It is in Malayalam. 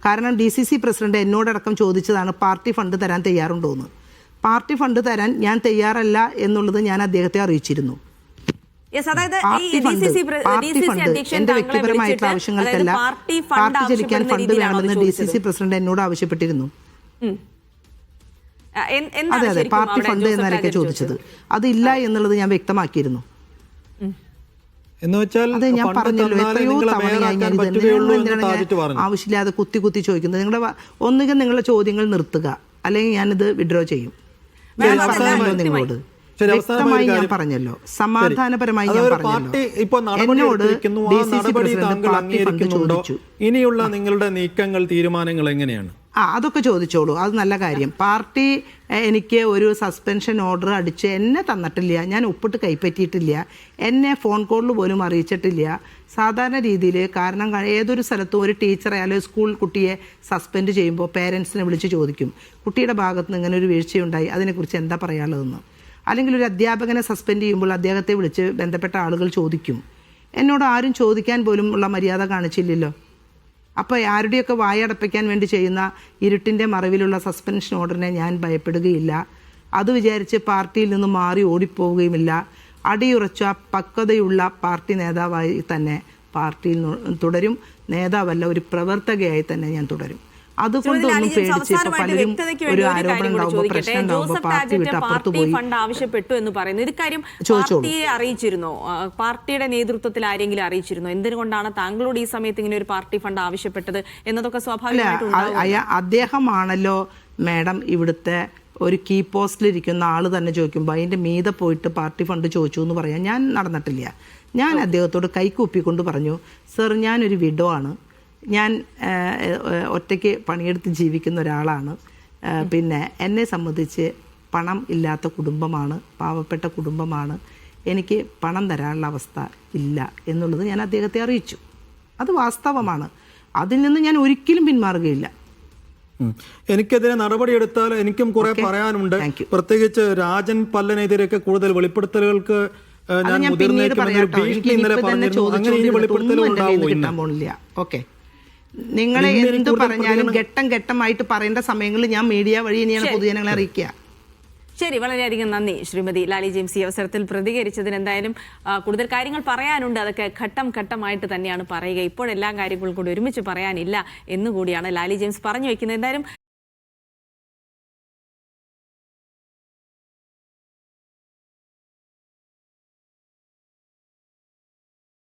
കാരണം DCC പ്രസിഡന്റ് എന്നോടടക്കം ചോദിച്ചതാണ് പാർട്ടി ഫണ്ട് തരാൻ തയ്യാറുണ്ടോ എന്ന്. പാർട്ടി ഫണ്ട് തരാൻ ഞാൻ തയ്യാറല്ല എന്നുള്ളത് ഞാൻ അദ്ദേഹത്തെ അറിയിച്ചിരുന്നു. എന്റെ വ്യക്തിപരമായിട്ടുള്ള ആവശ്യങ്ങൾക്കല്ല, പാർട്ടി ചലിക്കാൻ ഫണ്ട് വേണമെന്ന് DCC പ്രസിഡന്റ് എന്നോട് ആവശ്യപ്പെട്ടിരുന്നു. അതെ അതെ, പാർട്ടി ഫണ്ട് എന്നായിരിക്കും ചോദിച്ചത്. അതില്ല എന്നുള്ളത് ഞാൻ വ്യക്തമാക്കിയിരുന്നു. അതെ, ഞാൻ പറഞ്ഞല്ലോ എത്രയോ തവണയായി ഞാൻ ആവശ്യമില്ലാതെ കുത്തി ചോദിക്കുന്നത്. ഒന്നുകിൽ നിങ്ങളുടെ ചോദ്യങ്ങൾ നിർത്തുക, അല്ലെങ്കിൽ ഞാനിത് വിഡ്രോ ചെയ്യും. നിങ്ങളോട് വ്യക്തമായി ഞാൻ പറഞ്ഞല്ലോ, സമാധാനപരമായി ഞാൻ പറഞ്ഞല്ലോ. എന്നോട് DCC പ്രസിഡന്റ് പാർട്ടി ഫണ്ട് ചോദിച്ചു. ഇനിയുള്ള നിങ്ങളുടെ നീക്കങ്ങൾ, തീരുമാനങ്ങൾ എങ്ങനെയാണ്? അതൊക്കെ ചോദിച്ചോളൂ, അത് നല്ല കാര്യം. പാർട്ടി എനിക്ക് ഒരു സസ്പെൻഷൻ ഓർഡർ അടിച്ച് എന്നെ തന്നിട്ടില്ല, ഞാൻ ഒപ്പിട്ട് കൈപ്പറ്റിയിട്ടില്ല, എന്നെ ഫോൺ കോളിൽ പോലും അറിയിച്ചിട്ടില്ല. സാധാരണ രീതിയിൽ, കാരണം ഏതൊരു സ്ഥലത്തും ഒരു ടീച്ചറെ അല്ലെങ്കിൽ സ്കൂൾ കുട്ടിയെ സസ്പെൻഡ് ചെയ്യുമ്പോൾ പേരൻസിനെ വിളിച്ച് ചോദിക്കും, കുട്ടിയുടെ ഭാഗത്ത് നിന്ന് ഇങ്ങനെ ഒരു വീഴ്ചയുണ്ടായി, അതിനെക്കുറിച്ച് എന്താ പറയാനുള്ളതെന്ന്. അല്ലെങ്കിൽ ഒരു അധ്യാപകനെ സസ്പെൻഡ് ചെയ്യുമ്പോൾ അദ്ദേഹത്തെ വിളിച്ച് ബന്ധപ്പെട്ട ആളുകൾ ചോദിക്കും. എന്നോട് ആരും ചോദിക്കാൻ പോലും ഉള്ള മര്യാദ കാണിച്ചില്ലല്ലോ. അപ്പോൾ ആരുടെയൊക്കെ വായടപ്പിക്കാൻ വേണ്ടി ചെയ്യുന്ന ഇരുട്ടിൻ്റെ മറവിലുള്ള സസ്പെൻഷൻ ഓർഡറിനെ ഞാൻ ഭയപ്പെടുകയില്ല. അത് വിചാരിച്ച് പാർട്ടിയിൽ നിന്ന് മാറി ഓടിപ്പോവുകയുമില്ല. അടിയുറച്ച പക്വതയുള്ള പാർട്ടി നേതാവായി തന്നെ പാർട്ടിയിൽ തുടരും. നേതാവല്ല, ഒരു പ്രവർത്തകയായി തന്നെ ഞാൻ തുടരും. അതുകൊണ്ടൊന്നും പേടിച്ച് പലരും ഒരു ആരോപണം ഉണ്ടാവുമ്പോൾ, പ്രശ്നം ഉണ്ടാവുമ്പോൾ പാർട്ടി വിട്ട് അപ്പുറത്ത് പോയി ഫണ്ട് ആവശ്യപ്പെട്ടു എന്ന് പറയുന്നു. ഇക്കാര്യം പാർട്ടിയെ അറിയിച്ചിരുന്നോ? പാർട്ടിയുടെ നേതൃത്വത്തിൽ ആരെങ്കിലും അറിയിച്ചിരുന്നോ? എന്തുകൊണ്ടാണ് താങ്കളോട് ഈ സമയത്ത് ഇങ്ങനെ ഒരു പാർട്ടി ഫണ്ട് ആവശ്യപ്പെട്ടത് എന്നതൊക്കെ സ്വാഭാവികമായിട്ടും അദ്ദേഹമാണല്ലോ മാഡം ഇവിടുത്തെ ഒരു കീ പോസ്റ്റിലിരിക്കുന്ന ആൾ തന്നെ ചോദിക്കുമ്പോൾ അതിൻ്റെ മീതെ പോയിട്ട് പാർട്ടി ഫണ്ട് ചോദിച്ചു എന്ന് പറയാൻ ഞാൻ നടന്നിട്ടില്ല. ഞാൻ അദ്ദേഹത്തോട് കൈകൂപ്പിക്കൊണ്ട് പറഞ്ഞു, സർ ഞാനൊരു വിഡോ ആണ്, ഞാൻ ഒറ്റയ്ക്ക് പണിയെടുത്ത് ജീവിക്കുന്ന ഒരാളാണ്, പിന്നെ എന്നെ സംബന്ധിച്ച് പണം ഇല്ലാത്ത കുടുംബമാണ്, പാവപ്പെട്ട കുടുംബമാണ്, എനിക്ക് പണം തരാനുള്ള അവസ്ഥ ഇല്ല എന്നുള്ളത് ഞാൻ അദ്ദേഹത്തെ അറിയിച്ചു. അത് വാസ്തവമാണ്, അതിൽ നിന്ന് ഞാൻ ഒരിക്കലും പിന്മാറുകയില്ല. എനിക്കെതിരെ നടപടിയെടുത്താൽ എനിക്കും കുറെ പറയാനുണ്ട്. പ്രത്യേകിച്ച് രാജൻ പല്ലനെതിരെയൊക്കെ കൂടുതൽ വെളിപ്പെടുത്തലുകൾക്ക് ഓക്കെ, നിങ്ങളെ എന്ത് പറഞ്ഞാലും ഘട്ടം ഘട്ടമായിട്ട് പറയേണ്ട സമയങ്ങളിൽ ഞാൻ മീഡിയ വഴി ഇനിയാണ് പൊതുജനങ്ങളെ അറിയിക്കുക. ശരി, വളരെയധികം നന്ദി ശ്രീമതി ലാലി ജെയിംസ് ഈ അവസരത്തിൽ പ്രതികരിച്ചതിന്. എന്തായാലും കൂടുതൽ കാര്യങ്ങൾ പറയാനുണ്ട്, അതൊക്കെ ഘട്ടം ഘട്ടമായിട്ട് തന്നെയാണ് പറയുക. ഇപ്പോൾ എല്ലാ കാര്യങ്ങളും കൂടി ഒരുമിച്ച് പറയാനില്ല എന്നുകൂടിയാണ് ലാലി ജെയിംസ് പറഞ്ഞു വെക്കുന്നത്. എന്തായാലും